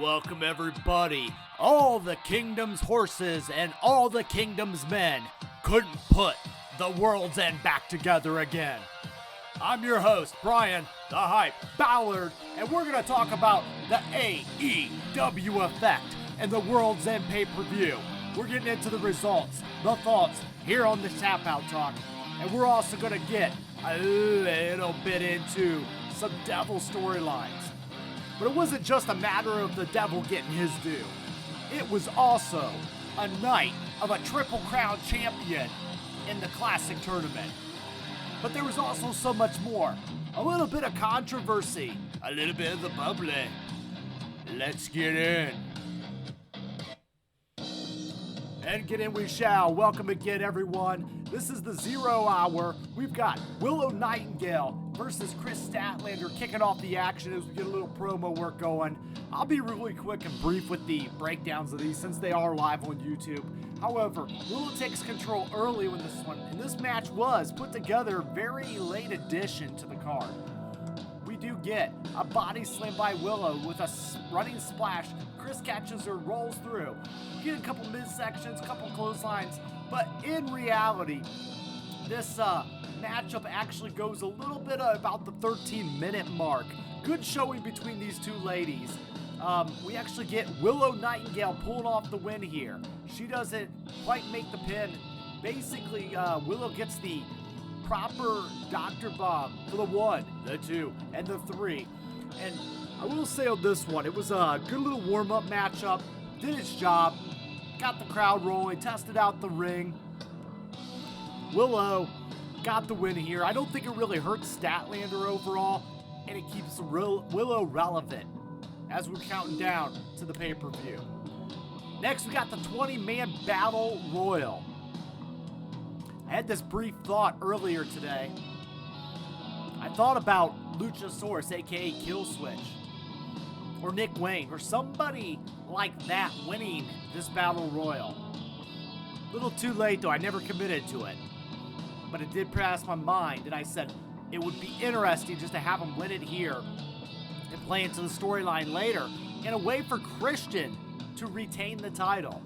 Welcome everybody. All the kingdom's horses and all the kingdom's men couldn't put the world's end back together again. I'm your host, Bryan, the Hype Ballard, and we're going to talk about the AEW effect and the World's End pay-per-view. We're getting into the results, the thoughts, here on the Tap Out Talk, and we're also going to get a little bit into some devil storylines. But it wasn't just a matter of the devil getting his due. It was also a night of a Triple Crown champion in the Classic tournament. But there was also so much more. A little bit of controversy, a little bit of the bubbly. Let's get in. And get in we shall. Welcome again, everyone. This is the 0 Hour. We've got Willow Nightingale versus Chris Statlander kicking off the action as we get a little promo work going. I'll be really quick and brief with the breakdowns of these since they are live on YouTube. However, Willow takes control early with this one, and this match was put together very late addition to the card. We do get a body slam by Willow with a running splash. Chris catches her, rolls through. We get a couple midsections, a couple clotheslines, but in reality, this matchup actually goes a little bit about the 13-minute mark. Good showing between these two ladies. We actually get Willow Nightingale pulling off the win here. She doesn't quite make the pin. Basically, Willow gets the proper Dr. Bomb for the 1, the 2, and the 3. And I will say on this one, it was a good little warm-up matchup. Did its job. Got the crowd rolling, tested out the ring. Willow got the win here. I don't think it really hurts Statlander overall, and it keeps Willow relevant as we're counting down to the pay-per-view. Next, we got the 20-man Battle Royal. I had this brief thought earlier today. I thought about Luchasaurus, aka Killswitch, or Nick Wayne, or somebody like that winning this Battle Royal. A little too late though, I never committed to it. But it did pass my mind, and I said it would be interesting just to have him win it here and play into the storyline later in a way for Christian to retain the title.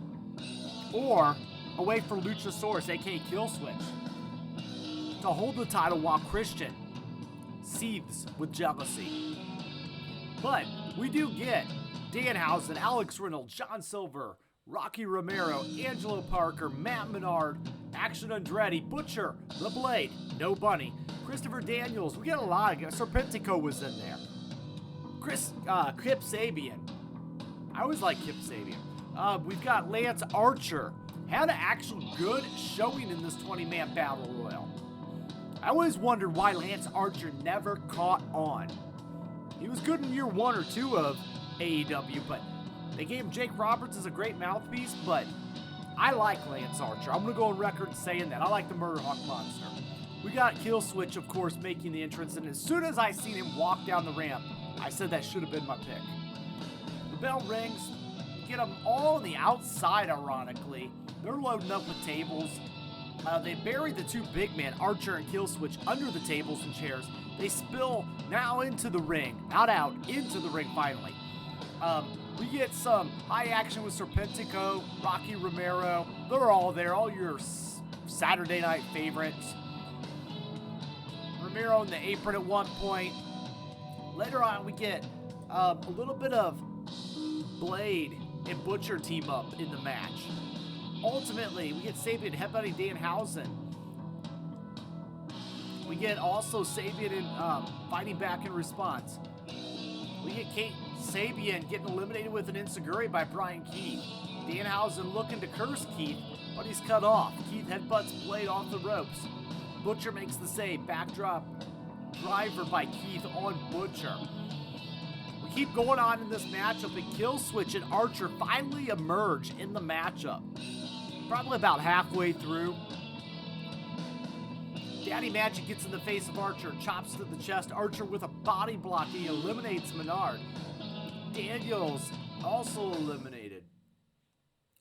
Or a way for Luchasaurus, aka Killswitch, to hold the title while Christian seethes with jealousy. But we do get Danhausen, Alex Reynolds, John Silver, Rocky Romero, Angelo Parker, Matt Menard, Action Andretti, Butcher, The Blade, No Bunny, Christopher Daniels. We get a lot of guys. Serpentico was in there. Kip Sabian. I always like Kip Sabian. We've got Lance Archer. Had an actual good showing in this 20-man Battle Royal. I always wondered why Lance Archer never caught on. He was good in year 1 or 2 of AEW, but they gave him Jake Roberts as a great mouthpiece, but I like Lance Archer. I'm going to go on record saying that. I like the Murder Hawk Monster. We got Killswitch, of course, making the entrance, and as soon as I seen him walk down the ramp, I said that should have been my pick. The bell rings. Get them all on the outside, ironically. They're loading up with tables. They bury the two big men, Archer and Killswitch, under the tables and chairs. They spill now into the ring. Not out, into the ring finally. We get some high action with Serpentico, Rocky Romero. They're all there, all your Saturday night favorites. Romero in the apron at one point. Later on, we get a little bit of Blade and Butcher team up in the match. Ultimately, we get Sabian headbutting Danhausen. We get also Sabian fighting back in response. We get Kate Sabian getting eliminated with an enziguri by Bryan Keith. Danhausen looking to curse Keith, but he's cut off. Keith headbutts Blade off the ropes. Butcher makes the save. Backdrop driver by Keith on Butcher. We keep going on in this matchup, and Killswitch and Archer finally emerge in the matchup. Probably about halfway through. Daddy Magic gets in the face of Archer, chops to the chest. Archer with a body block, he eliminates Menard. Daniels also eliminated.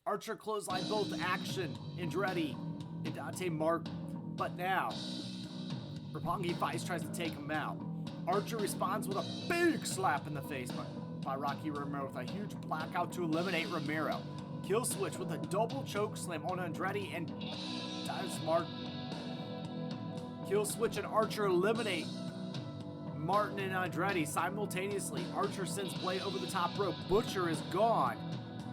Archer clothesline both Action, Andretti, and Dante Martin. But now, Roppongi Vice tries to take him out. Archer responds with a big slap in the face, but by Rocky Romero with a huge blackout to eliminate Romero. Kill switch with a double choke slam on Andretti and Dives Martin. Kill switch and Archer eliminate Martin and Andretti simultaneously. Archer sends Blade over the top rope. Butcher is gone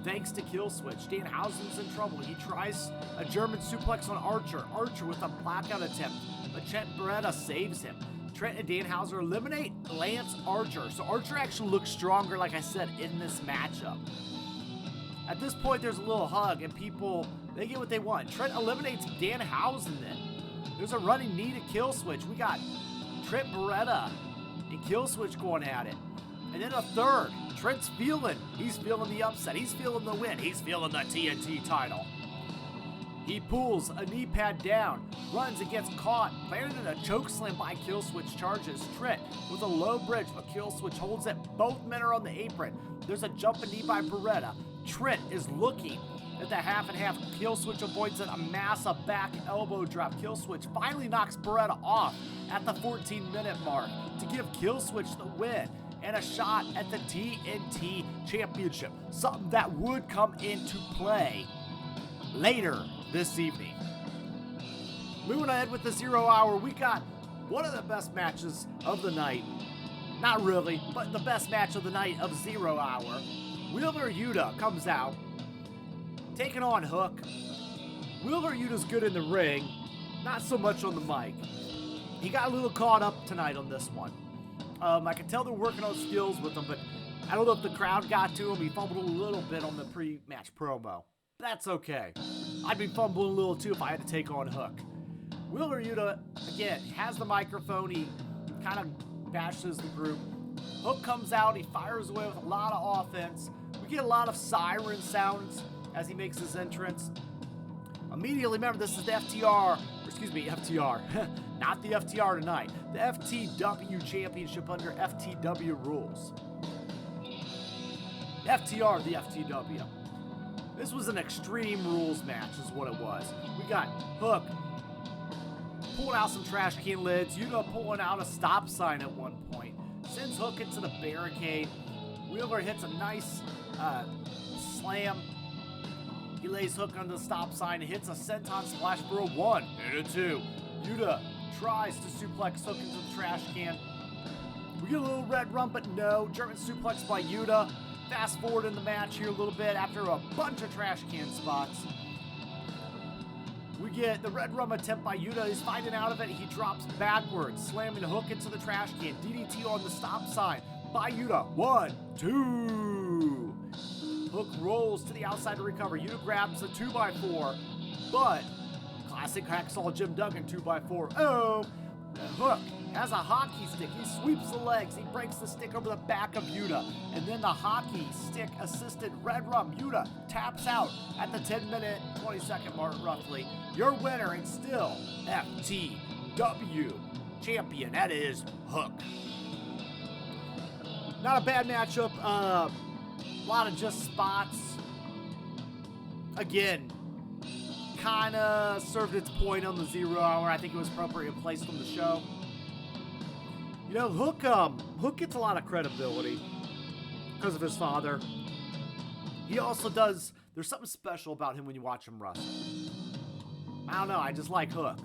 thanks to kill switch. Danhausen's in trouble. He tries a German suplex on Archer. Archer with a blackout attempt, but Trent Beretta saves him. Trent and Danhausen eliminate Lance Archer. So Archer actually looks stronger, like I said, in this matchup. At this point, there's a little hug, and people, they get what they want. Trent eliminates Danhausen then. There's a running knee to kill switch. We got Trent Beretta and kill switch going at it. And then a third. Trent's he's feeling the upset. He's feeling the win. He's feeling the TNT title. He pulls a knee pad down, runs and gets caught, landed in a choke slam by Killswitch, charges Trent with a low bridge, but Killswitch holds it. Both men are on the apron. There's a jumping knee by Beretta. Trent is looking at the half and half. Killswitch avoids it, a massive back elbow drop. Killswitch finally knocks Beretta off at the 14-minute mark to give Killswitch the win and a shot at the TNT Championship, something that would come into play later this evening. Moving ahead with the 0 Hour, we got one of the best matches of the night. Not really, but the best match of the night of 0 Hour. Wheeler Yuta comes out, taking on Hook. Wheeler Yuta's good in the ring, not so much on the mic. He got a little caught up tonight on this one. I can tell they're working on skills with him, but I don't know if the crowd got to him. He fumbled a little bit on the pre-match promo. That's okay. I'd be fumbling a little too if I had to take on Hook. Wheeler Yuta, again, has the microphone. He kind of bashes the group. Hook comes out. He fires away with a lot of offense. We get a lot of siren sounds as he makes his entrance. Immediately, remember, this is the FTR, not the FTR tonight. The FTW Championship under FTW rules. FTR, the FTW. This was an Extreme Rules match is what it was. We got Hook pulling out some trash can lids. Yuta pulling out a stop sign at one point. Sends Hook into the barricade. Wheeler hits a nice slam. He lays Hook on the stop sign and hits a senton splash for a 1 and a 2. Yuta tries to suplex Hook into the trash can. We get a little red run, but no. German suplex by Yuta. Fast forward in the match here a little bit after a bunch of trash can spots. We get the red rum attempt by Yuta. He's fighting out of it. He drops backwards, slamming Hook into the trash can. DDT on the stop sign by Yuta. 1, 2. Hook rolls to the outside to recover. Yuta grabs a 2x4, but classic Hacksaw Jim Duggan 2x4. Oh, Hook has a hockey stick. He sweeps the legs. He breaks the stick over the back of Yuta. And then the hockey stick assisted red rum. Yuta taps out at the 10-minute, 20-second mark roughly. Your winner and still FTW champion. That is Hook. Not a bad matchup. A lot of just spots. Again, kind of served its point on the 0 Hour. I think it was appropriately placed on the show. You know, Hook gets a lot of credibility because of his father. He also does, there's something special about him when you watch him wrestle. I don't know, I just like Hook.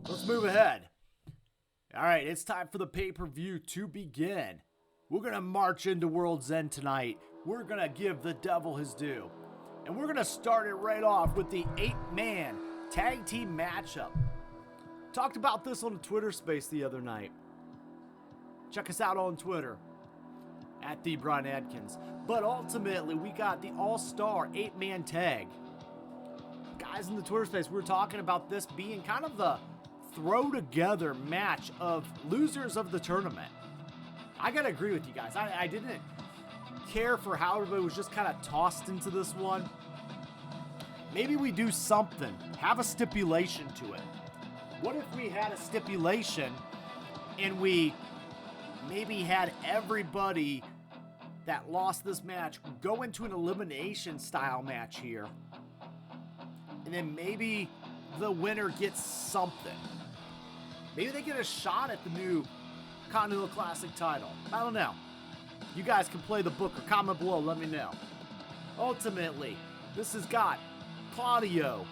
Let's move ahead. All right, it's time for the pay-per-view to begin. We're going to march into World's End tonight. We're going to give the devil his due. And we're going to start it right off with the 8-man tag team matchup. Talked about this on the Twitter space the other night. Check us out on Twitter at the Bryan Adkins. But ultimately, we got the all-star 8-man tag. Guys in the Twitter space, we were talking about this being kind of the throw-together match of losers of the tournament. I got to agree with you guys. I didn't care for how everybody was just kind of tossed into this one. Maybe we do something. Have a stipulation to it. What if we had a stipulation and we maybe had everybody that lost this match go into an elimination style match here, and then maybe the winner gets something. Maybe they get a shot at the new Continental Classic title. I don't know. You guys can play the book or comment below, let me know. Ultimately, this has got Claudio,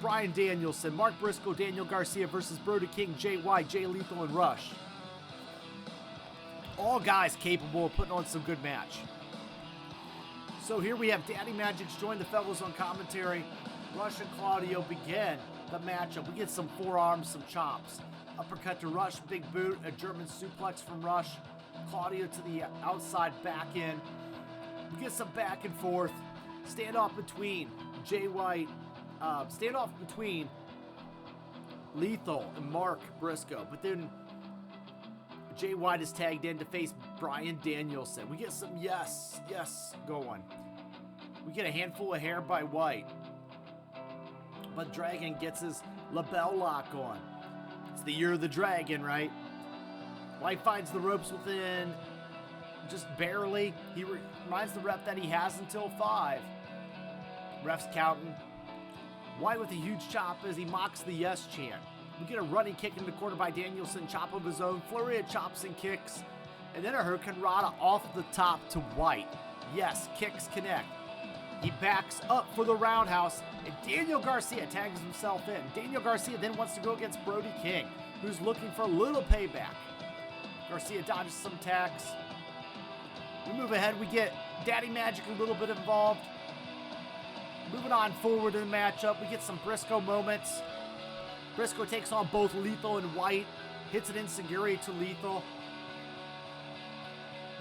Bryan Danielson, Mark Briscoe, Daniel Garcia versus Brody King, Jay White, Jay Lethal, and Rush. All guys capable of putting on some good match. So here we have Daddy Magic's join the fellows on commentary. Rush and Claudio begin the matchup. We get some forearms, some chops. Uppercut to Rush, big boot, a German suplex from Rush. Claudio to the outside, back in. We get some back and forth. Standoff between Jay White, standoff between Lethal and Mark Briscoe. But then Jay White is tagged in to face Bryan Danielson. We get some yes going. We get a handful of hair by White. But Dragon gets his label lock on. It's the year of the Dragon, right? White finds the ropes within just barely. He reminds the ref that he has until 5. Ref's counting. White with a huge chop as he mocks the yes chant. We get a running kick in the corner by Danielson, chop of his own, flurry of chops and kicks, and then a Hurricane Rana off the top to White. Yes, kicks connect. He backs up for the roundhouse, and Daniel Garcia tags himself in. Daniel Garcia then wants to go against Brody King, who's looking for a little payback. Garcia dodges some tags. We move ahead. We get Daddy Magic a little bit involved. Moving on forward in the matchup, we get some Briscoe moments. Briscoe takes on both Lethal and White. Hits an enziguri to Lethal.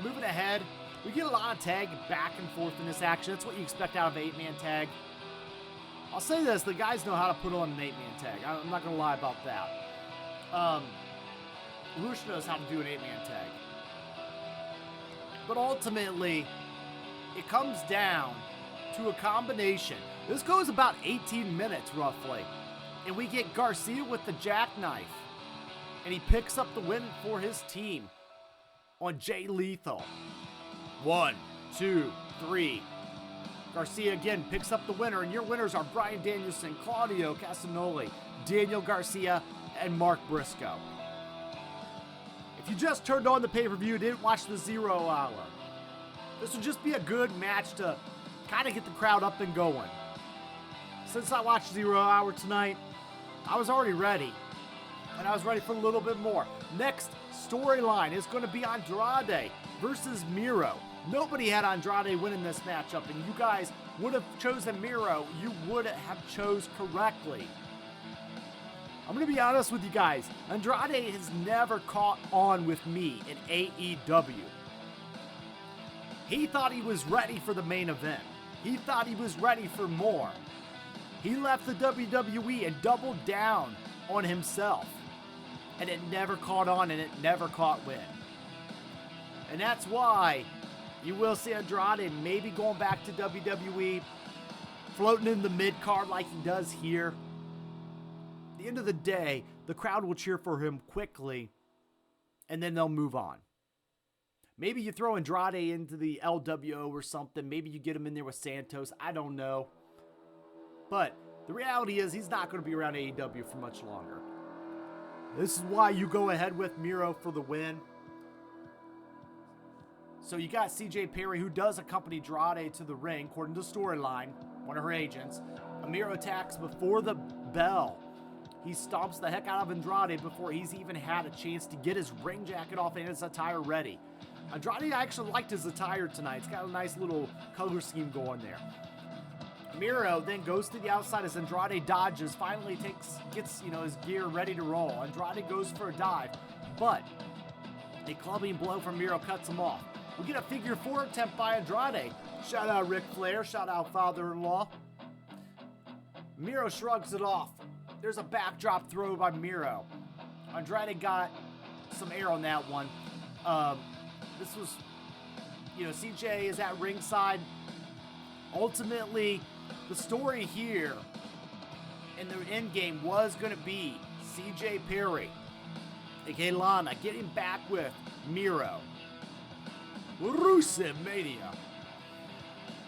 Moving ahead, we get a lot of tag back and forth in this action. That's what you expect out of an 8-man tag. I'll say this, the guys know how to put on an 8-man tag. I'm not going to lie about that. Roosh knows how to do an 8-man tag. But ultimately, it comes down to a combination. This goes about 18 minutes, roughly. And we get Garcia with the jackknife. And he picks up the win for his team on Jay Lethal. 1, 2, 3. Garcia again picks up the winner. And your winners are Bryan Danielson, Claudio Castagnoli, Daniel Garcia, and Mark Briscoe. If you just turned on the pay-per-view, didn't watch the 0 hour, this would just be a good match to kind of get the crowd up and going. Since I watched 0 hour tonight, I was already ready. And I was ready for a little bit more. Next storyline is going to be Andrade versus Miro. Nobody had Andrade winning this matchup, and you guys would have chosen Miro. You would have chose correctly. I'm going to be honest with you guys. Andrade has never caught on with me in AEW. He thought he was ready for the main event. He thought he was ready for more. He left the WWE and doubled down on himself. And it never caught on, and it never caught wind. And that's why you will see Andrade maybe going back to WWE, floating in the mid-card like he does here. At the end of the day, the crowd will cheer for him quickly, and then they'll move on. Maybe you throw Andrade into the LWO or something. Maybe you get him in there with Santos. I don't know. But the reality is he's not going to be around AEW for much longer. This is why you go ahead with Miro for the win. So you got CJ Perry, who does accompany Andrade to the ring, according to storyline, one of her agents. Miro attacks before the bell. He stomps the heck out of Andrade before he's even had a chance to get his ring jacket off and his attire ready. Andrade actually liked his attire tonight. It's got a nice little color scheme going there. Miro then goes to the outside as Andrade dodges, finally gets his gear ready to roll. Andrade goes for a dive, but a clubbing blow from Miro cuts him off. We get a figure 4 attempt by Andrade. Shout out Ric Flair, shout out father-in-law. Miro shrugs it off. There's a backdrop throw by Miro. Andrade got some air on that one. This was, CJ is at ringside. Ultimately, the story here in the end game was going to be CJ Perry, aka Lana, getting back with Miro. Rusev Mania.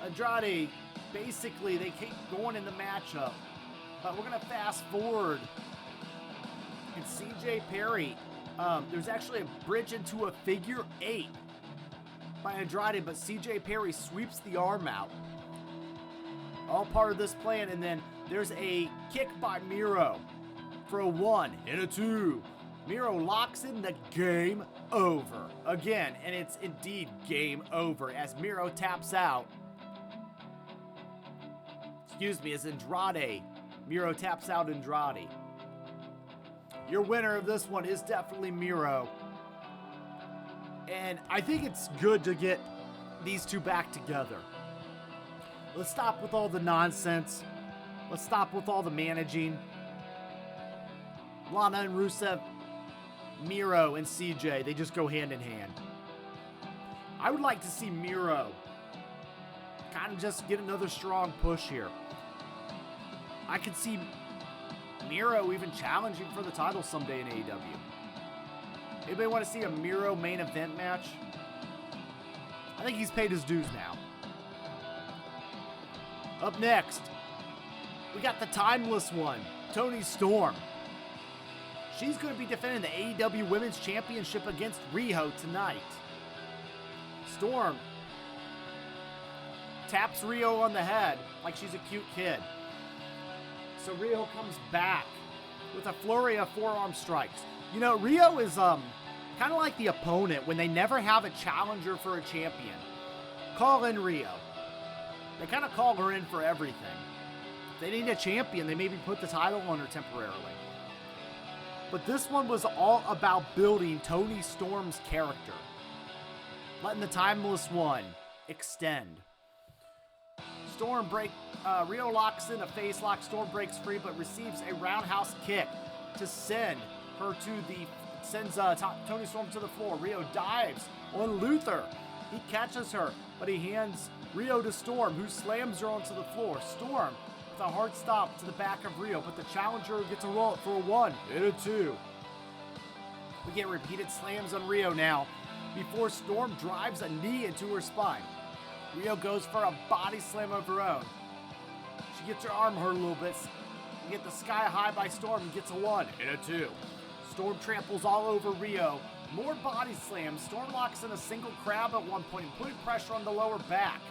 Andrade, basically, they keep going in the matchup, but we're going to fast forward. And CJ Perry, there's actually a bridge into a figure 8. by Andrade, but CJ Perry sweeps the arm out. All part of this plan, and then there's a kick by Miro for a 1 and a 2. Miro locks in the game over again, and it's indeed game over as Miro taps out. Excuse me, as Miro taps out Andrade. Your winner of this one is definitely Miro. And I think it's good to get these two back together. Let's stop with all the nonsense. Let's stop with all the managing. Lana and Rusev, Miro and CJ, they just go hand in hand. I would like to see Miro kind of just get another strong push here. I could see Miro even challenging for the title someday in AEW. Anybody want to see a Miro main event match? I think he's paid his dues now. Up next, we got the timeless one, Toni Storm. She's going to be defending the AEW Women's Championship against Riho tonight. Storm taps Riho on the head like she's a cute kid. So Riho comes back with a flurry of forearm strikes. You know, Riho is kind of like the opponent when they never have a challenger for a champion. Call in Riho. They kind of call her in for everything. If they need a champion, they maybe put the title on her temporarily. But this one was all about building Toni Storm's character. Letting the timeless one extend. Riho locks in a face lock. Storm breaks free, but receives a roundhouse kick to send Toni Storm to the floor. Riho dives on Luther. He catches her, but he hands Riho to Storm, who slams her onto the floor. Storm with a hard stop to the back of Riho, but the challenger gets a roll for a 1 and a 2. We get repeated slams on Riho now before Storm drives a knee into her spine. Riho goes for a body slam of her own. She gets her arm hurt a little bit. We get the sky high by Storm and gets a 1 and a 2. Storm tramples all over Riho. More body slams. Storm locks in a single crab at one point, putting pressure on the lower back.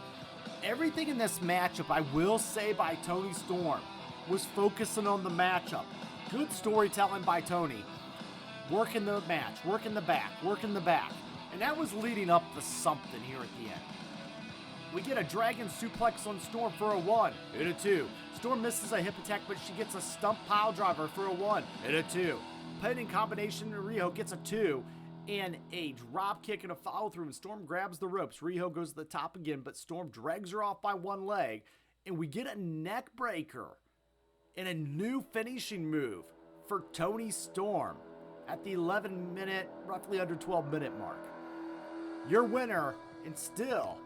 Everything in this matchup, I will say, by Toni Storm was focusing on the matchup. Good storytelling by Toni. Working the match, working the back, working the back. And that was leading up to something here at the end. We get a dragon suplex on Storm for a 1 and a 2. Storm misses a hip attack, but she gets a stump pile driver for a 1 and a 2. Pending combination, Riho gets a 2 and a drop kick and a follow through, and Storm grabs the ropes. Riho goes to the top again, but Storm drags her off by one leg, and we get a neck breaker and a new finishing move for Toni Storm at the 11-minute, roughly under 12-minute mark. Your winner, and still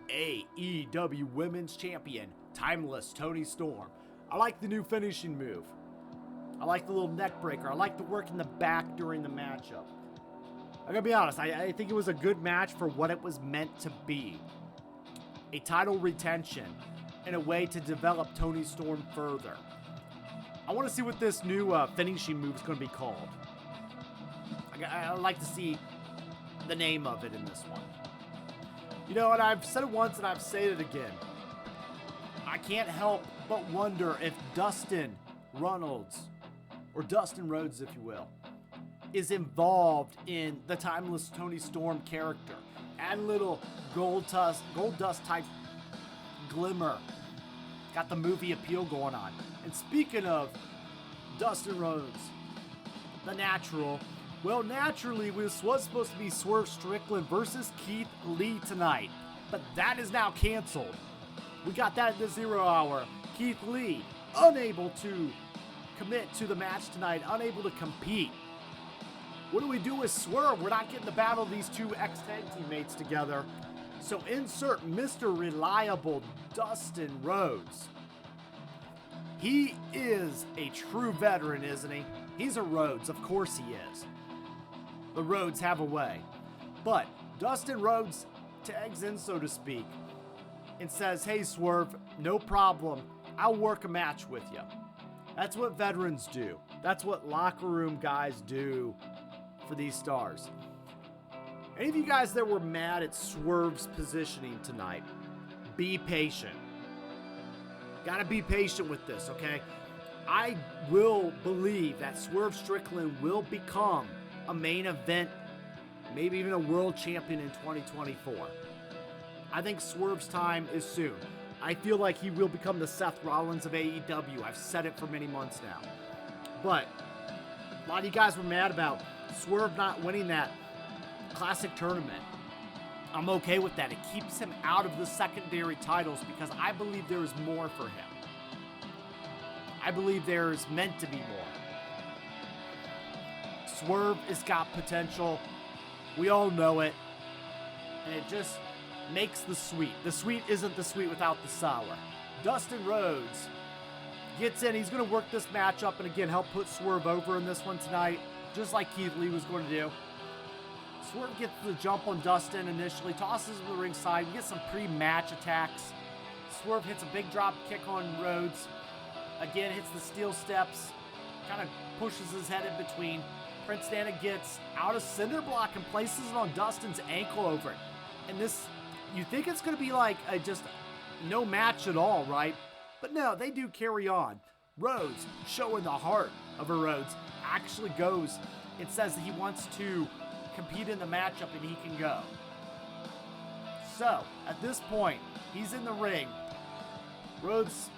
AEW Women's Champion, Timeless Toni Storm. I like the new finishing move. I like the little neck breaker. I like the work in the back during the matchup. I gotta be honest, I think it was a good match for what it was meant to be. A title retention and a way to develop Toni Storm further. I want to see what this new finishing move is going to be called. I'd like to see the name of it in this one. You know, and I've said it once and I've said it again. I can't help but wonder if Dustin Rhodes, if you will, is involved in the timeless Toni Storm character. Add a little gold dust type glimmer. Got the movie appeal going on. And speaking of Dustin Rhodes, the Natural, well, naturally, this was supposed to be Swerve Strickland versus Keith Lee tonight, but that is now canceled. We got that in the 0 hour. Keith Lee, unable to commit to the match tonight, unable to compete. What do we do with Swerve? We're not getting the battle of these two ex-tag teammates together. So insert Mr. Reliable Dustin Rhodes. He is a true veteran, isn't he? He's a Rhodes, of course he is. The Rhodes have a way. But Dustin Rhodes tags in, so to speak, and says, hey, Swerve, no problem. I'll work a match with you. That's what veterans do. That's what locker room guys do for these stars. Any of you guys that were mad at Swerve's positioning tonight, be patient. Gotta be patient with this, okay? I will believe that Swerve Strickland will become a main event, maybe even a world champion in 2024. I think Swerve's time is soon. I feel like he will become the Seth Rollins of AEW. I've said it for many months now. But a lot of you guys were mad about Swerve not winning that Classic tournament. I'm okay with that. It keeps him out of the secondary titles because I believe there is more for him. I believe there's meant to be more. Swerve has got potential. We all know it. And it just makes the sweet. The sweet isn't the sweet without the sour. Dustin Rhodes gets in. He's going to work this matchup and again help put Swerve over in this one tonight, just like Keith Lee was going to do. Swerve gets the jump on Dustin initially, tosses him to the ringside. We get some pre-match attacks. Swerve hits a big drop kick on Rhodes. Again, hits the steel steps. Kind of pushes his head in between. Prince Nana gets out of cinder block and places it on Dustin's ankle over it. And this, you think it's going to be like a just no match at all, right? But no, they do carry on. Rhodes, showing the heart of a Rhodes, actually goes and says that he wants to compete in the matchup and he can go. So, at this point, he's in the ring. Rhodes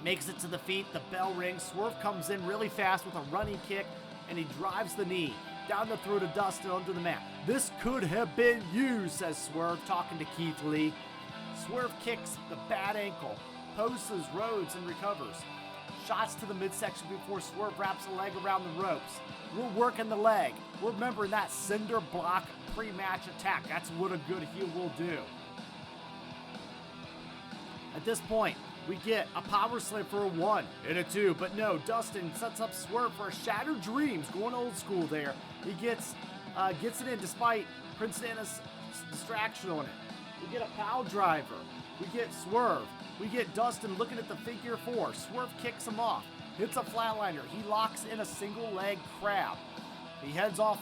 makes it to the feet. The bell rings. Swerve comes in really fast with a running kick, and he drives the knee down the throat of Dustin onto the mat. This could have been you, says Swerve, talking to Keith Lee. Swerve kicks the bad ankle, poses Rhodes and recovers. Shots to the midsection before Swerve wraps a leg around the ropes. We're working the leg. We're remembering that cinder block pre-match attack. That's what a good heel will do. At this point, we get a power slam for a 1 and a 2, but no, Dustin sets up Swerve for a Shattered Dreams, going old school there. He gets it in despite Prince Nana's distraction on it. We get a pile driver. We get Swerve. We get Dustin looking at the figure 4. Swerve kicks him off. Hits a flatliner. He locks in a single leg crab. He heads off,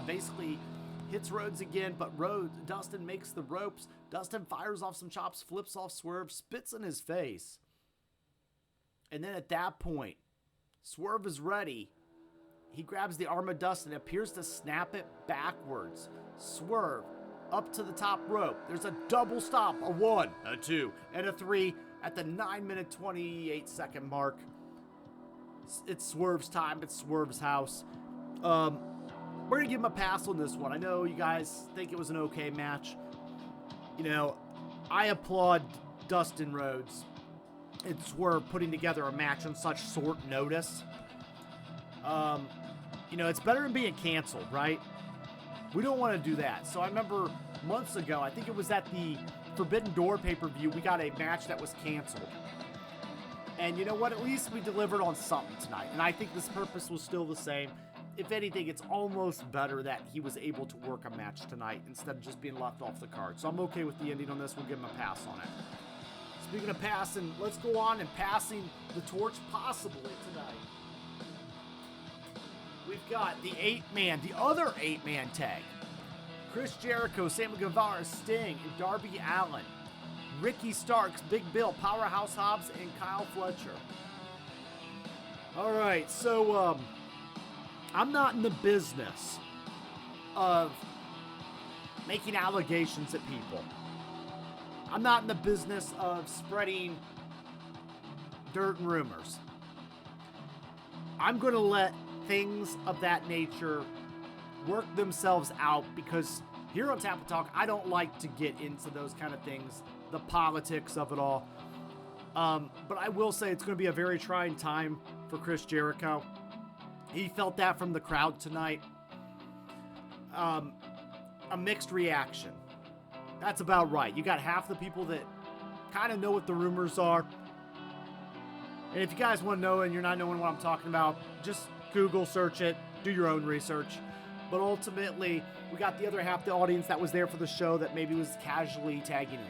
basically hits Rhodes again, but Dustin makes the ropes. Dustin fires off some chops, flips off Swerve, spits in his face. And then at that point, Swerve is ready. He grabs the arm of Dustin, appears to snap it backwards. Swerve up to the top rope. There's a double stop, a 1, a 2, and a 3 at the 9-minute 28-second mark. It's Swerve's time. It's Swerve's house. We're going to give him a pass on this one. I know you guys think it was an okay match. You know, I applaud Dustin Rhodes and Swerve putting together a match on such short notice. You know, it's better than being canceled, right? We don't want to do that. So I remember months ago, I think it was at the Forbidden Door pay-per-view, we got a match that was canceled. And you know what? At least we delivered on something tonight. And I think this purpose was still the same. If anything, it's almost better that he was able to work a match tonight instead of just being left off the card. So I'm okay with the ending on this. We'll give him a pass on it. Speaking of passing, let's go on and passing the torch possibly tonight. We've got the other 8-man tag. Chris Jericho, Sammy Guevara, Sting, and Darby Allin. Ricky Starks, Big Bill, Powerhouse Hobbs, and Kyle Fletcher. All right, so I'm not in the business of making allegations at people. I'm not in the business of spreading dirt and rumors. I'm going to let things of that nature work themselves out because here on Tap Talk, I don't like to get into those kind of things, the politics of it all. But I will say it's going to be a very trying time for Chris Jericho. He felt that from the crowd tonight. A mixed reaction. That's about right. You got half the people that kind of know what the rumors are. And if you guys want to know and you're not knowing what I'm talking about, just Google search it, do your own research. But ultimately, we got the other half of the audience that was there for the show that maybe was casually tagging in.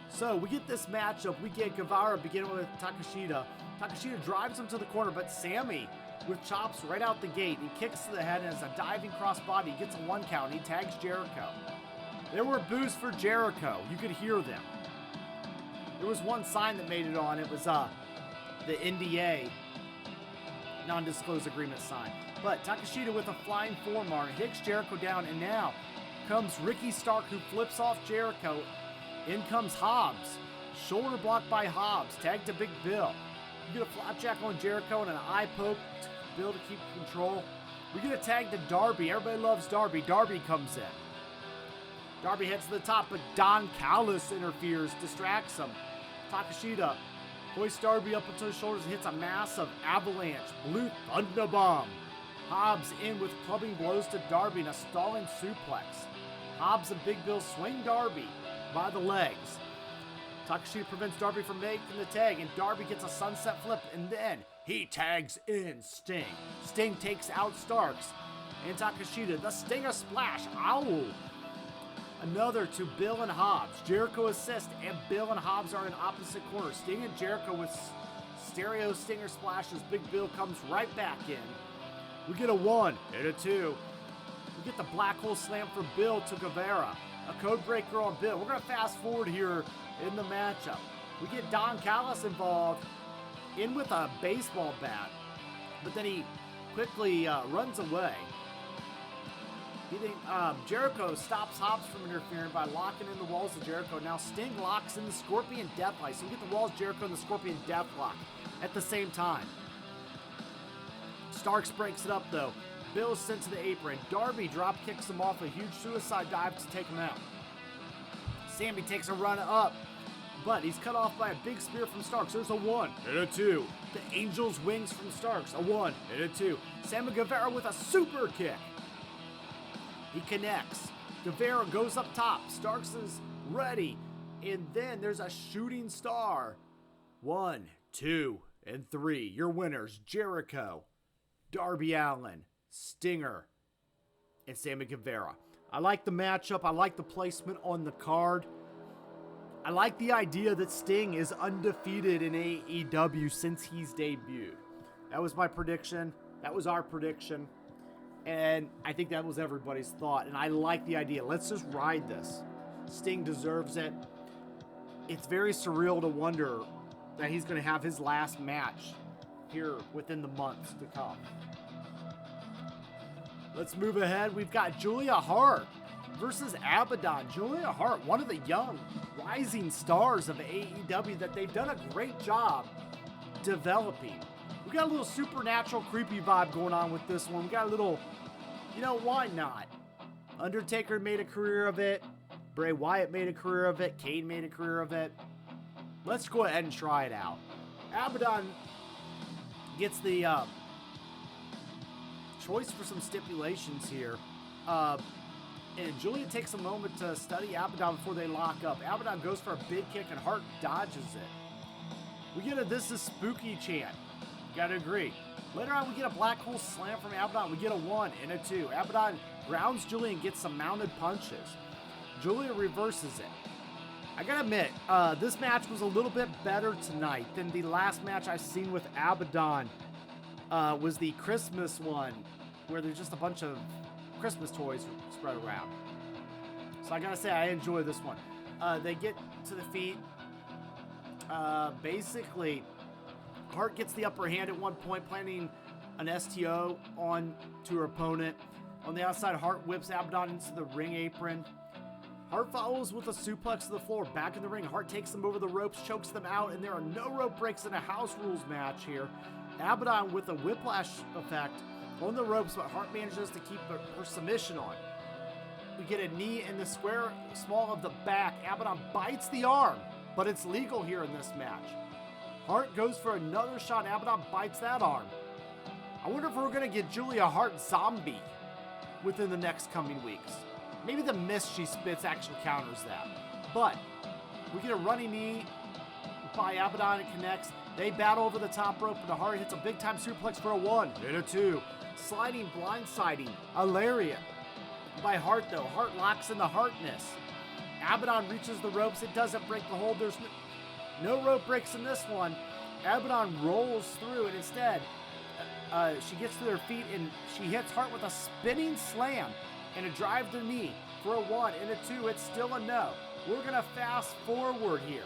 So we get this matchup. We get Guevara beginning with Takeshita. Takeshita drives him to the corner, but Sammy with chops right out the gate. He kicks to the head and has a diving crossbody. He gets a 1 count. He tags Jericho. There were boos for Jericho. You could hear them. There was one sign that made it on. It was the NDA, non-disclosed agreement sign. But Takeshita with a flying forearm hits Jericho down, and now comes Ricky Stark, who flips off Jericho. In comes Hobbs. Shoulder blocked by Hobbs. Tag to Big Bill. You get a flapjack on Jericho and an eye poke to Bill to keep control. We get a tag to Darby. Everybody loves Darby. Darby comes in. Darby heads to the top, but Don Callis interferes, distracts him. Takeshita hoists Darby up onto his shoulders and hits a massive avalanche. Blue Thunder Bomb. Hobbs in with clubbing blows to Darby and a stalling suplex. Hobbs and Big Bill swing Darby by the legs. Takeshita prevents Darby from making the tag, and Darby gets a sunset flip, and then he tags in Sting. Sting takes out Starks, and Takeshita, the Stinger Splash. Ow! Another to Bill and Hobbs. Jericho assist, and Bill and Hobbs are in opposite corners. Sting and Jericho with stereo Stinger Splashes. Big Bill comes right back in. We get a 1 and a 2. We get the Black Hole Slam from Bill to Guevara. A code breaker on Bill. We're going to fast forward here in the matchup. We get Don Callis involved, in with a baseball bat, but then he quickly runs away. Jericho stops Hobbs from interfering by locking in the walls of Jericho. Now Sting locks in the Scorpion Deathlock. So we get the walls of Jericho and the Scorpion Deathlock at the same time. Starks breaks it up though. Bill is sent to the apron. Darby drop kicks him off a huge suicide dive to take him out. Sammy takes a run up, but he's cut off by a big spear from Starks. There's a 1 and a 2. The Angel's Wings from Starks. A 1 and a 2. Sammy Guevara with a super kick. He connects. Guevara goes up top. Starks is ready. And then there's a shooting star. 1, 2, and 3. Your winners, Jericho, Darby Allin, Stinger, and Sammy Guevara. I like the matchup. I like the placement on the card. I like the idea that Sting is undefeated in AEW since he's debuted. That was my prediction. That was our prediction. And I think that was everybody's thought. And I like the idea. Let's just ride this. Sting deserves it. It's very surreal to wonder that he's going to have his last match here within the months to come. Let's move ahead. We've got Julia Hart versus Abaddon. Julia Hart, one of the young rising stars of AEW that they've done a great job developing. We got a little supernatural creepy vibe going on with this one. We got a little, why not? Undertaker made a career of it. Bray Wyatt made a career of it. Kane made a career of it. Let's go ahead and try it out. Abaddon gets the choice for some stipulations here. And Julia takes a moment to study Abaddon before they lock up. Abaddon goes for a big kick and Hart dodges it. We get a "This is Spooky" chant. Gotta agree. Later on, we get a Black Hole Slam from Abaddon. We get a 1 and a 2. Abaddon grounds Julia and gets some mounted punches. Julia reverses it. I gotta admit, this match was a little bit better tonight than the last match I've seen with Abaddon. Was the Christmas one, where there's just a bunch of Christmas toys spread around. So I gotta say, I enjoy this one. They get to the feet. Basically, Hart gets the upper hand at one point, planting an STO on to her opponent. On the outside, Hart whips Abaddon into the ring apron. Hart follows with a suplex to the floor. Back in the ring, Hart takes them over the ropes, chokes them out, and there are no rope breaks in a house rules match here. Abaddon with a whiplash effect on the ropes, but Hart manages to keep her submission on. We get a knee in the square small of the back. Abaddon bites the arm, but it's legal here in this match. Hart goes for another shot. Abaddon bites that arm. I wonder if we're going to get Julia Hart zombie within the next coming weeks. Maybe the mist she spits actually counters that. But we get a running knee by Abaddon. It connects. They battle over the top rope, and Hart hits a big-time suplex for a 1 and a 2. Sliding, blindsiding, a lariat by Hart, though. Hart locks in the Hartness. Abaddon reaches the ropes. It doesn't break the hold. There's no rope breaks in this one. Abaddon rolls through, and instead, She gets to her feet and she hits Hart with a spinning slam and a drive to knee for a 1 and a 2. It's still a no. We're going to fast forward here.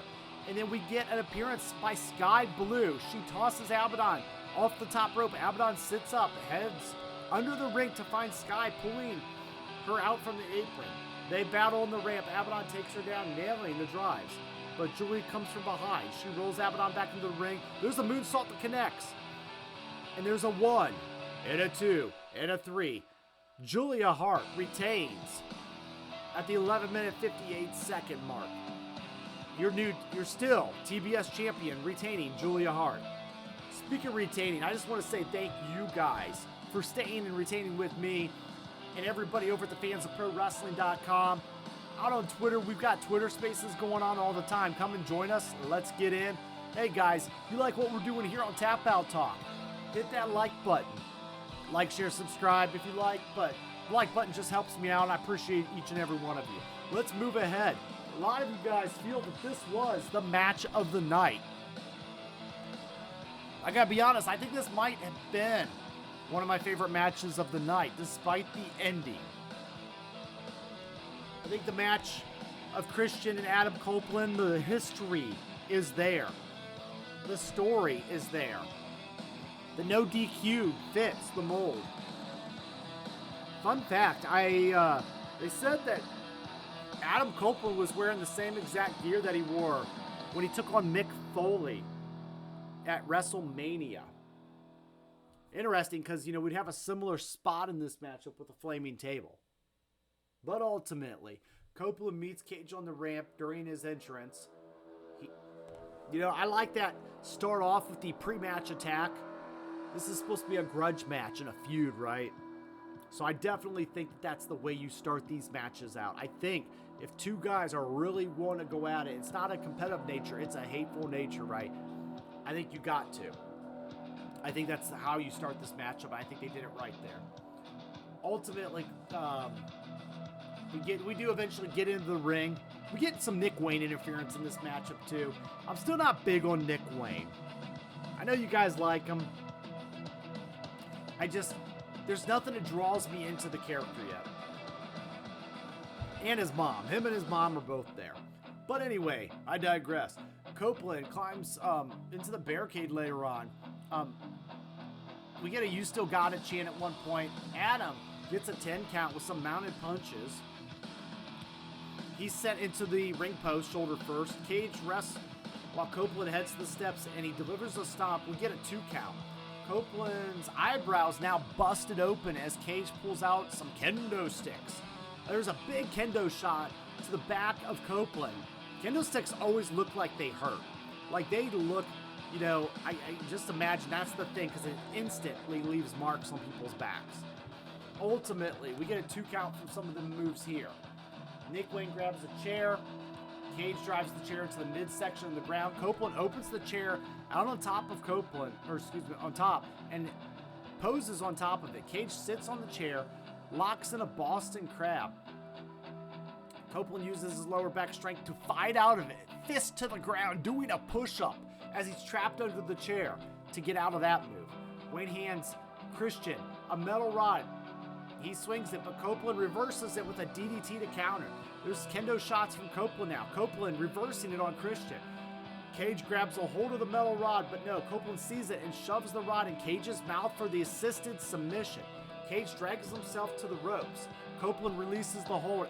And then we get an appearance by Sky Blue. She tosses Abaddon off the top rope. Abaddon sits up, heads under the ring to find Sky, pulling her out from the apron. They battle on the ramp. Abaddon takes her down, nailing the drives. But Julia comes from behind. She rolls Abaddon back into the ring. There's a moonsault that connects. And there's a 1 and a 2 and a 3. Julia Hart retains at the 11-minute 58-second mark. You're still TBS champion, retaining Julia Hart. Speaking of retaining, I just want to say thank you guys for staying and retaining with me and everybody over at the fans of ProWrestling.com. Out on Twitter, we've got Twitter spaces going on all the time. Come and join us. Let's get in. Hey guys, if you like what we're doing here on Tap Out Talk, hit that like button. Like, share, subscribe if you like, but the like button just helps me out, and I appreciate each and every one of you. Let's move ahead. A lot of you guys feel that this was the match of the night. I gotta be honest, I think this might have been one of my favorite matches of the night, despite the ending. I think the match of Christian and Adam Copeland, the history is there. The story is there. The no DQ fits the mold. Fun fact, they said that Adam Copeland was wearing the same exact gear that he wore when he took on Mick Foley at WrestleMania. Interesting, because, we'd have a similar spot in this matchup with a flaming table. But ultimately, Copeland meets Cage on the ramp during his entrance. I like that start off with the pre-match attack. This is supposed to be a grudge match and a feud, right? So I definitely think that's the way you start these matches out. I think if two guys are really want to go at it, it's not a competitive nature, it's a hateful nature, right? I think you got to. I think that's how you start this matchup. I think they did it right there. Ultimately, we do eventually get into the ring. We get some Nick Wayne interference in this matchup too. I'm still not big on Nick Wayne. I know you guys like him. There's nothing that draws me into the character yet. And his mom. Him and his mom are both there. But anyway, I digress. Copeland climbs into the barricade later on. We get a "You Still Got It" chant at one point. Adam gets a 10 count with some mounted punches. He's sent into the ring post, shoulder first. Cage rests while Copeland heads to the steps, and he delivers a stomp. We get a 2 count. Copeland's eyebrows now busted open as Cage pulls out some kendo sticks. There's a big kendo shot to the back of Copeland. Kendo sticks always look like they hurt. Like they look, I just imagine that's the thing, because it instantly leaves marks on people's backs. Ultimately, we get a 2 count from some of the moves here. Nick Wayne grabs a chair. Cage drives the chair into the midsection of the ground. Copeland opens the chair out on top of on top, and poses on top of it. Cage sits on the chair, locks in a Boston Crab. Copeland uses his lower back strength to fight out of it. Fist to the ground, doing a push-up as he's trapped under the chair to get out of that move. Wayne hands Christian a metal rod. He swings it, but Copeland reverses it with a DDT to counter. There's kendo shots from Copeland now. Copeland reversing it on Christian. Cage grabs a hold of the metal rod, but no, Copeland sees it and shoves the rod in Cage's mouth for the assisted submission. Cage drags himself to the ropes. Copeland releases the hold.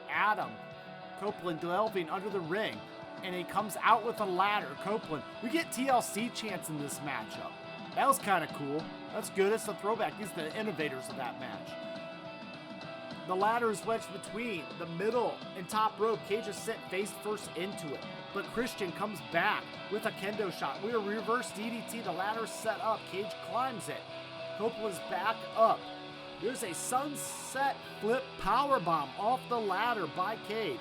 Copeland delving under the ring, and he comes out with a ladder. Copeland, we get TLC chants in this matchup. That was kind of cool. That's good. It's a throwback. These are the innovators of that match. The ladder is wedged between the middle and top rope. Cage is sent face first into it, but Christian comes back with a kendo shot. We are reverse DDT. The ladder is set up. Cage climbs it. Copeland's back up. There's a sunset flip powerbomb off the ladder by Cage.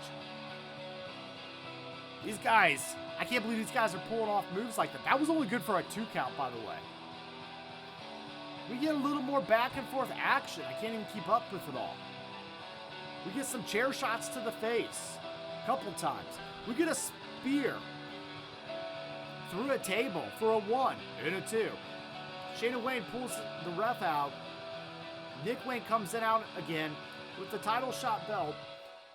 These guys, I can't believe these guys are pulling off moves like that. That was only good for a 2 count, by the way. We get a little more back and forth action. I can't even keep up with it all. We get some chair shots to the face a couple times. We get a spear through a table for a 1 and a 2. Shayna Wayne pulls the ref out. Nick Wayne comes in out again with the title shot belt,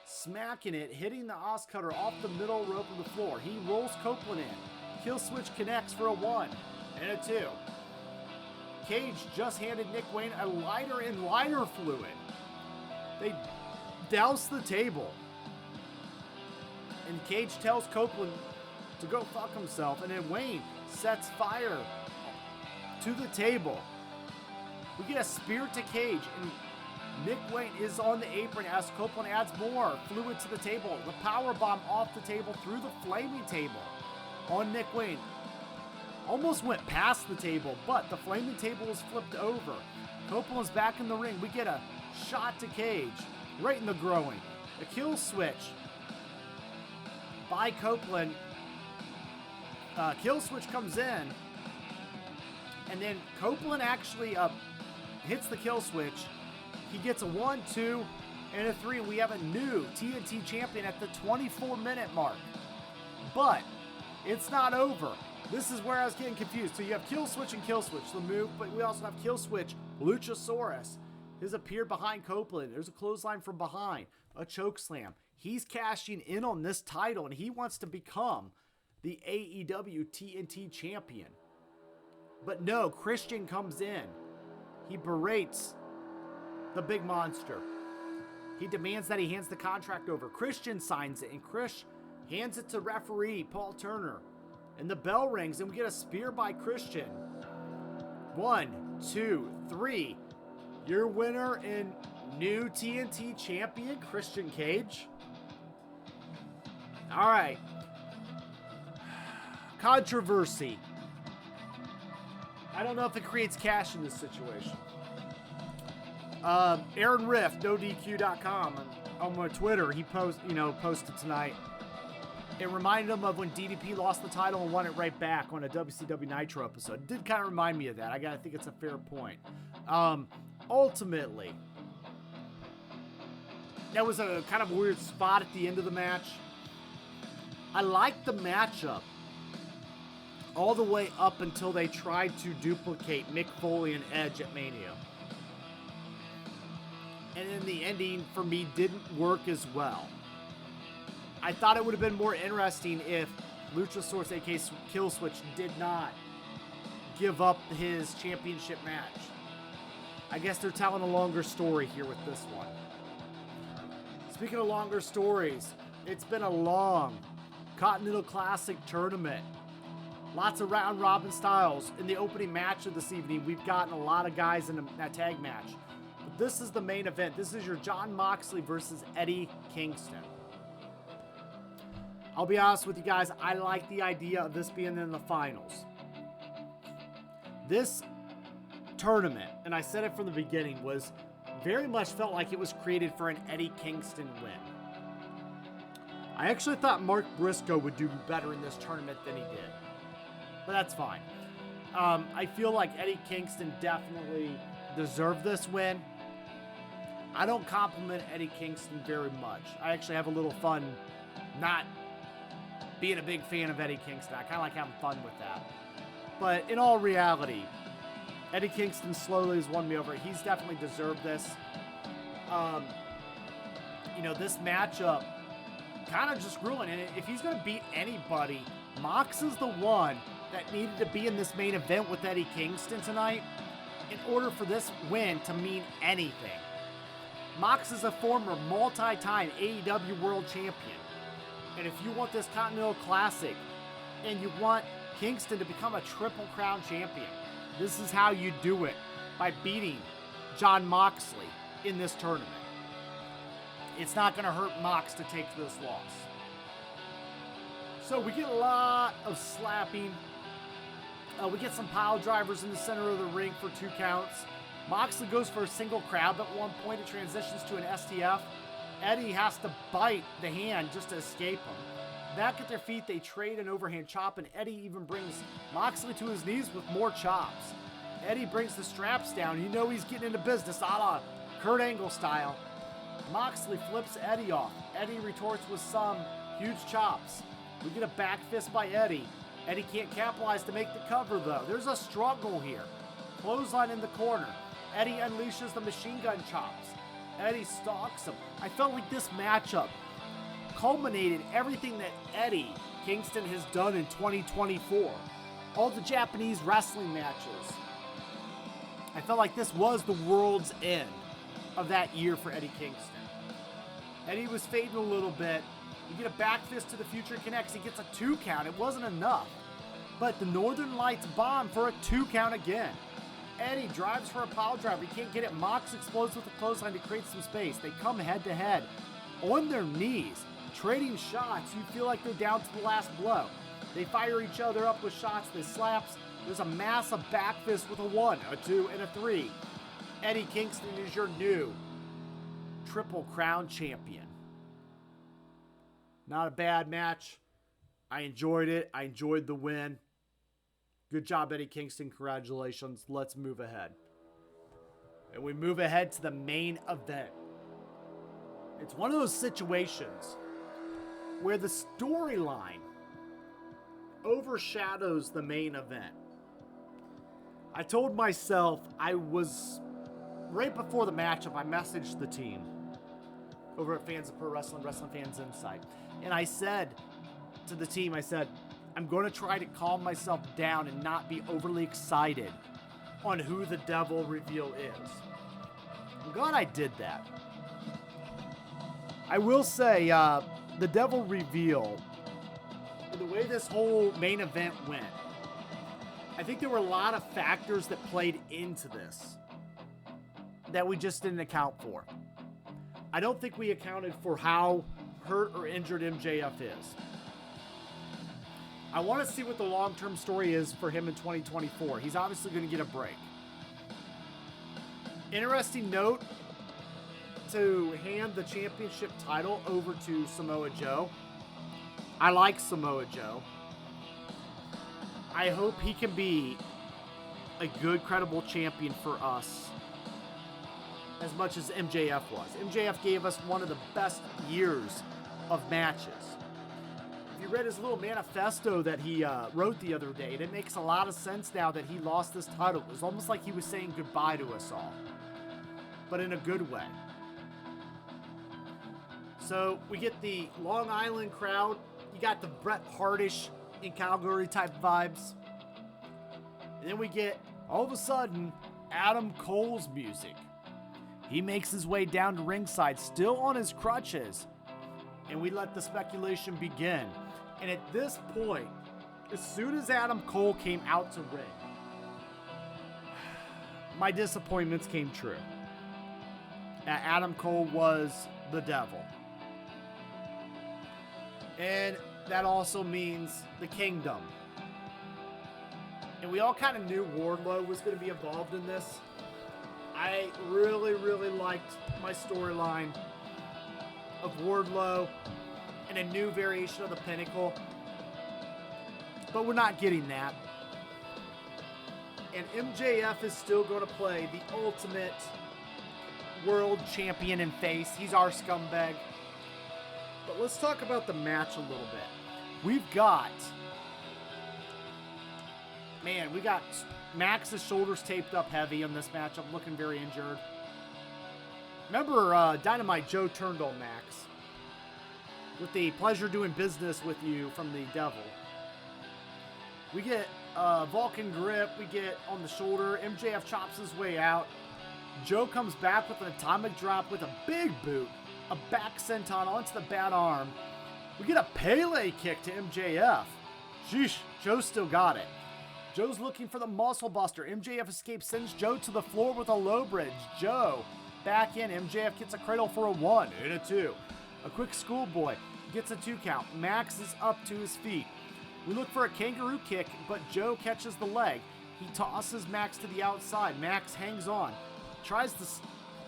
smacking it, hitting the OsCutter off the middle rope of the floor. He rolls Copeland in. Kill switch connects for a 1 and a 2. Cage just handed Nick Wayne a lighter and lighter fluid. They douse the table. And Cage tells Copeland to go fuck himself, and then Wayne sets fire to the table. We get a spear to Cage, and Nick Wayne is on the apron as Copeland adds more fluid to the table. The power bomb off the table through the flaming table on Nick Wayne. Almost went past the table, but the flaming table was flipped over. Copeland's back in the ring. We get a shot to Cage, right in the groin. A kill switch by Copeland. Kill switch comes in, and then Copeland actually hits the kill switch. He gets a 1, 2, and a 3. We have a new TNT champion at the 24-minute mark. But it's not over. This is where I was getting confused. So you have kill switch and kill switch, the move, but we also have kill switch. Luchasaurus has appeared behind Copeland. There's a clothesline from behind, a choke slam. He's cashing in on this title, and he wants to become the AEW TNT champion. But no, Christian comes in. He berates the big monster. He demands that he hands the contract over. Christian signs it, and Chris hands it to referee Paul Turner. And the bell rings, and we get a spear by Christian. 1, 2, 3. Your winner and new TNT champion, Christian Cage. All right. Controversy. I don't know if it creates cash in this situation. Aaron Riff, NoDQ.com, on my Twitter, he posted tonight. It reminded him of when DDP lost the title and won it right back on a WCW Nitro episode. It did kind of remind me of that. I think it's a fair point. Ultimately, that was a kind of weird spot at the end of the match. I liked the matchup all the way up until they tried to duplicate Mick Foley and Edge at Mania. And then the ending, for me, didn't work as well. I thought it would have been more interesting if Luchasaurus, aka Killswitch, did not give up his championship match. I guess they're telling a longer story here with this one. Speaking of longer stories, it's been a long Continental Classic tournament. Lots of round robin styles. In the opening match of this evening, we've gotten a lot of guys in that tag match. But this is the main event. This is your Jon Moxley versus Eddie Kingston. I'll be honest with you guys, I like the idea of this being in the finals. This tournament, and I said it from the beginning, was very much felt like it was created for an Eddie Kingston win. I actually thought Mark Briscoe would do better in this tournament than he did. But that's fine. I feel like Eddie Kingston definitely deserved this win. I don't compliment Eddie Kingston very much. I actually have a little fun not being a big fan of Eddie Kingston. I kind of like having fun with that. But in all reality, Eddie Kingston slowly has won me over. He's definitely deserved this. This matchup kind of just ruined. And if he's going to beat anybody, Mox is the one that needed to be in this main event with Eddie Kingston tonight in order for this win to mean anything. Mox is a former multi-time AEW World Champion. And if you want this Continental Classic and you want Kingston to become a Triple Crown champion, this is how you do it, by beating Jon Moxley in this tournament. It's not going to hurt Mox to take this loss. So we get a lot of slapping. We get some pile drivers in the center of the ring for 2 counts. Moxley goes for a single crab at one point. It transitions to an STF. Eddie has to bite the hand just to escape him. Back at their feet, they trade an overhand chop, and Eddie even brings Moxley to his knees with more chops. Eddie brings the straps down. You know he's getting into business, a la Kurt Angle style. Moxley flips Eddie off. Eddie retorts with some huge chops. We get a back fist by Eddie. Eddie can't capitalize to make the cover, though. There's a struggle here. Clothesline in the corner. Eddie unleashes the machine gun chops. Eddie stalks him. I felt like this matchup culminated everything that Eddie Kingston has done in 2024. All the Japanese wrestling matches. I felt like this was the world's end of that year for Eddie Kingston. Eddie was fading a little bit. You get a back fist to the future connects. He gets a 2 count. It wasn't enough. But the Northern Lights bomb for a 2 count again. Eddie drives for a pile driver. He can't get it. Mox explodes with a clothesline to create some space. They come head to head on their knees, trading shots. You feel like they're down to the last blow. They fire each other up with shots. They slaps. There's a massive back fist with a 1, a 2, and a 3. Eddie Kingston is your new Triple Crown champion. Not a bad match. I enjoyed it. I enjoyed the win. Good job, Eddie Kingston. Congratulations. Let's move ahead. And we move ahead to the main event. It's one of those situations where the storyline overshadows the main event. I told myself right before the matchup, I messaged the team over at Fans of Pro Wrestling, Wrestling Fans Insight. And I said to the team, I'm going to try to calm myself down and not be overly excited on who the Devil reveal is. I'm glad I did that. I will say, the Devil reveal, the way this whole main event went, I think there were a lot of factors that played into this that we just didn't account for. I don't think we accounted for how hurt or injured MJF is. I want to see what the long-term story is for him in 2024. He's obviously going to get a break. Interesting note to hand the championship title over to Samoa Joe. I like Samoa Joe. I hope he can be a good, credible champion for us as much as MJF was. MJF gave us one of the best years of matches. If you read his little manifesto that he wrote the other day, it makes a lot of sense now that he lost this title. It was almost like he was saying goodbye to us all, but in a good way. So we get the Long Island crowd. You got the Bret Hartish in Calgary type vibes. And then we get, all of a sudden, Adam Cole's music. He makes his way down to ringside, still on his crutches. And we let the speculation begin. And at this point, as soon as Adam Cole came out to ring, my disappointments came true. Adam Cole was the Devil. And that also means the Kingdom. And we all kind of knew Wardlow was going to be involved in this. I really, really liked my storyline of Wardlow and a new variation of the Pinnacle. But we're not getting that. And MJF is still going to play the ultimate world champion and face. He's our scumbag. But let's talk about the match a little bit. We got Max's shoulders taped up heavy on this matchup, looking very injured. Remember, Dynamite Joe turned on Max with the pleasure doing business with you from the Devil. We get Vulcan grip, we get on the shoulder. MJF chops his way out. Joe comes back with an atomic drop with a big boot, a back senton onto the bad arm. We get a Pele kick to MJF. Sheesh, Joe still got it. Joe's looking for the muscle buster. MJF escapes, sends Joe to the floor with a low bridge. Joe back in. MJF gets a cradle for a 1 and a 2. A quick schoolboy gets a 2 count. Max is up to his feet. We look for a kangaroo kick, but Joe catches the leg. He tosses Max to the outside. Max hangs on. Tries to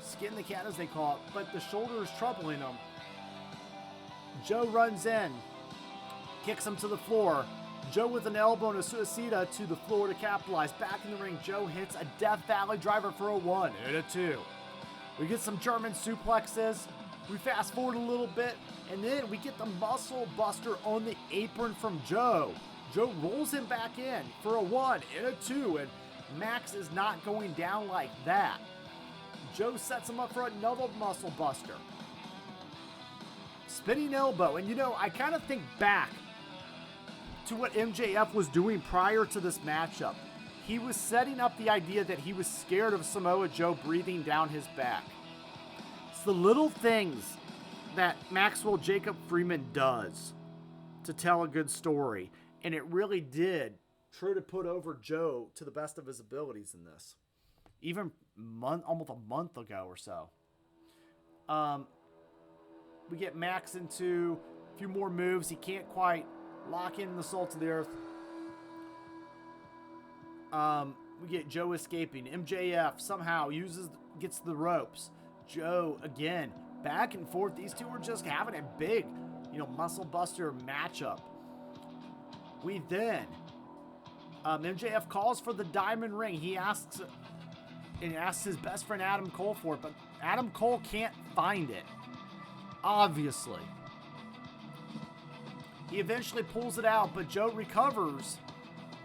skin the cat, as they call it, but the shoulder is troubling him. Joe runs in, kicks him to the floor. Joe with an elbow and a suicida to the floor to capitalize. Back in the ring, Joe hits a Death Valley driver for a 1 and a 2. We get some German suplexes. We fast forward a little bit, and then we get the muscle buster on the apron from Joe. Joe rolls him back in for a 1 and a 2, and Max is not going down like that. Joe sets him up for another muscle buster. Spinning elbow. And you know, I kind of think back to what MJF was doing prior to this matchup. He was setting up the idea that he was scared of Samoa Joe breathing down his back. It's the little things that Maxwell Jacob Freeman does to tell a good story. And it really did try to put over Joe to the best of his abilities in this. Even almost a month ago or so. We get Max into a few more moves. He can't quite lock in the salt of the earth. We get Joe escaping. MJF somehow gets the ropes. Joe, again, back and forth. These two are just having a big, muscle buster matchup. We then, MJF calls for the diamond ring. He asks his best friend Adam Cole for it, but Adam Cole can't find it. Obviously. He eventually pulls it out, but Joe recovers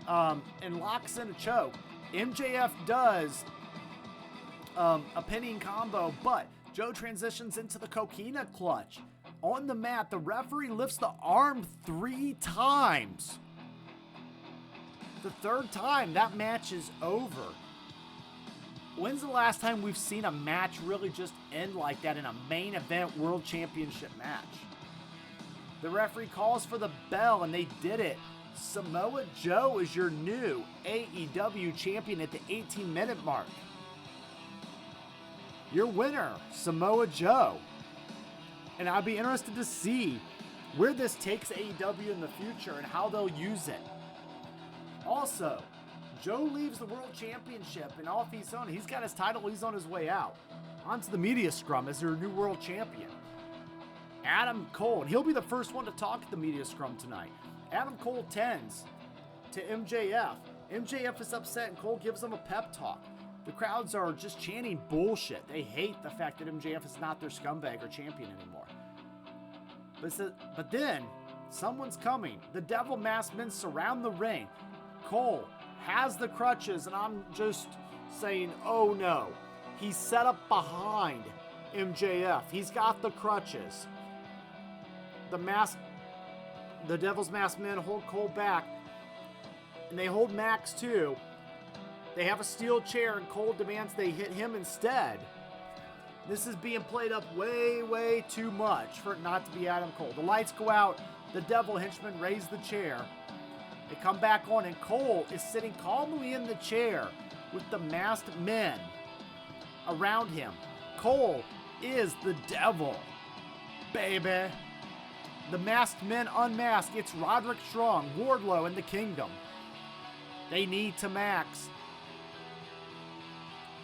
and locks in a choke. MJF does a pinning combo, but Joe transitions into the coquina clutch. On the mat, the referee lifts the arm 3 times. The third time, that match is over. When's the last time we've seen a match really just end like that in a main event world championship match? The referee calls for the bell, and they did it. Samoa Joe is your new AEW champion at the 18-minute mark. Your winner, Samoa Joe. And I'd be interested to see where this takes AEW in the future and how they'll use it. Also, Joe leaves the World Championship and off he's on. He's got his title. He's on his way out. Onto the media scrum as their new World Champion. Adam Cole, and he'll be the first one to talk at the media scrum tonight. Adam Cole tends to MJF. MJF is upset and Cole gives him a pep talk. The crowds are just chanting bullshit. They hate the fact that MJF is not their scumbag or champion anymore. But then, someone's coming. The Devil Masked Men surround the ring. Cole has the crutches, and I'm just saying, oh no. He's set up behind MJF. He's got the crutches. The Devil's Masked Men hold Cole back, and they hold Max too. They have a steel chair, and Cole demands they hit him instead. This is being played up way, way too much for it not to be Adam Cole. The lights go out. The Devil Henchmen raise the chair. They come back on, and Cole is sitting calmly in the chair with the masked men around him. Cole is the Devil, baby. The masked men unmask. It's Roderick Strong, Wardlow, and the Kingdom. They need Max.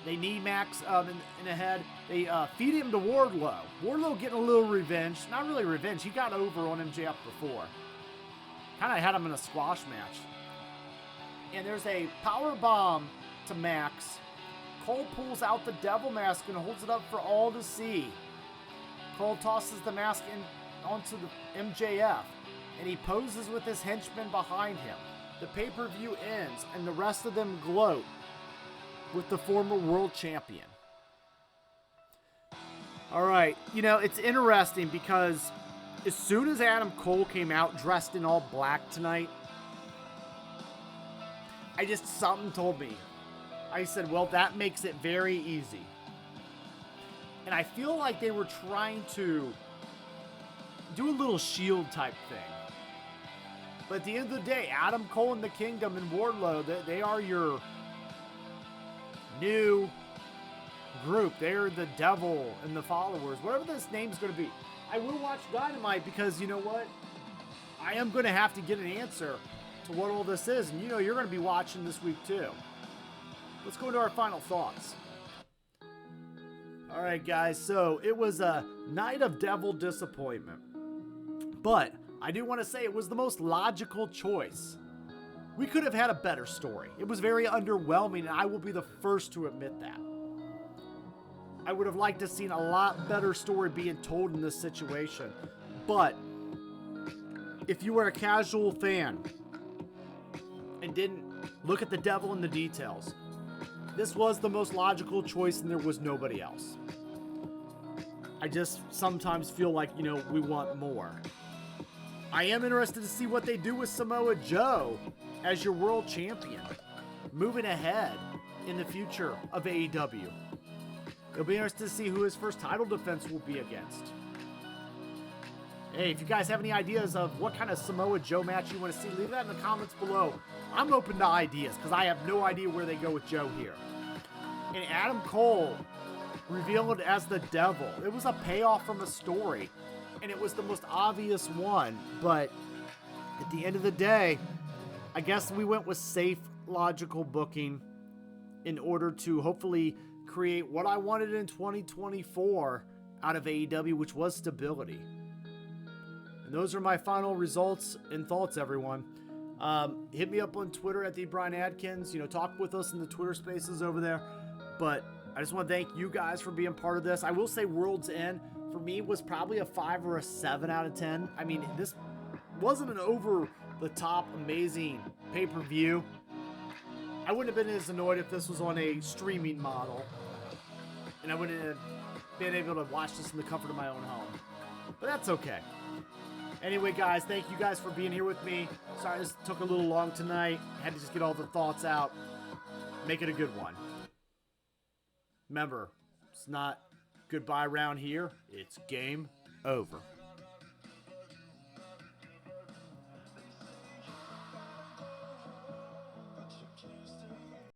They need Max in the head. They feed him to Wardlow. Wardlow getting a little revenge. Not really revenge. He got over on MJF before. Kind of had him in a squash match. And there's a power bomb to Max. Cole pulls out the devil mask and holds it up for all to see. Cole tosses the mask onto the MJF, and he poses with his henchmen behind him. The pay-per-view ends, and the rest of them gloat with the former world champion. All right, it's interesting because as soon as Adam Cole came out dressed in all black tonight, something told me. I said, well, that makes it very easy. And I feel like they were trying to do a little Shield type thing. But at the end of the day, Adam Cole and the Kingdom and Wardlow, they are your new group. They're the Devil and the Followers, whatever this name's going to be. I will watch Dynamite because you know what? I am going to have to get an answer to what all this is. And you're going to be watching this week too. Let's go into our final thoughts. All right, guys. So it was a night of Devil disappointment. But I do want to say it was the most logical choice. We could have had a better story. It was very underwhelming, and I will be the first to admit that. I would have liked to have seen a lot better story being told in this situation. But if you were a casual fan and didn't look at the devil in the details, this was the most logical choice and there was nobody else. I just sometimes feel like, you know, we want more. I am interested to see what they do with Samoa Joe as your world champion, moving ahead in the future of AEW. It'll be interesting to see who his first title defense will be against. Hey, if you guys have any ideas of what kind of Samoa Joe match you want to see, leave that in the comments below. I'm open to ideas because I have no idea where they go with Joe here. And Adam Cole revealed as the devil. It was a payoff from a story, and it was the most obvious one. But at the end of the day, I guess we went with safe, logical booking in order to hopefully create what I wanted in 2024 out of AEW, which was stability. And those are my final results and thoughts, everyone. Hit me up on Twitter at @Bryan_Adkins. You know, talk with us in the Twitter spaces over there. But I just want to thank you guys for being part of this. I will say World's End, for me, was probably a 5 or a 7 out of 10. I mean, this wasn't an over-the-top amazing pay-per-view. I wouldn't have been as annoyed if this was on a streaming model. And I wouldn't have been able to watch this in the comfort of my own home. But that's okay. Anyway, guys, thank you guys for being here with me. Sorry this took a little long tonight. Had to just get all the thoughts out. Make it a good one. Remember, it's not goodbye around here. It's game over.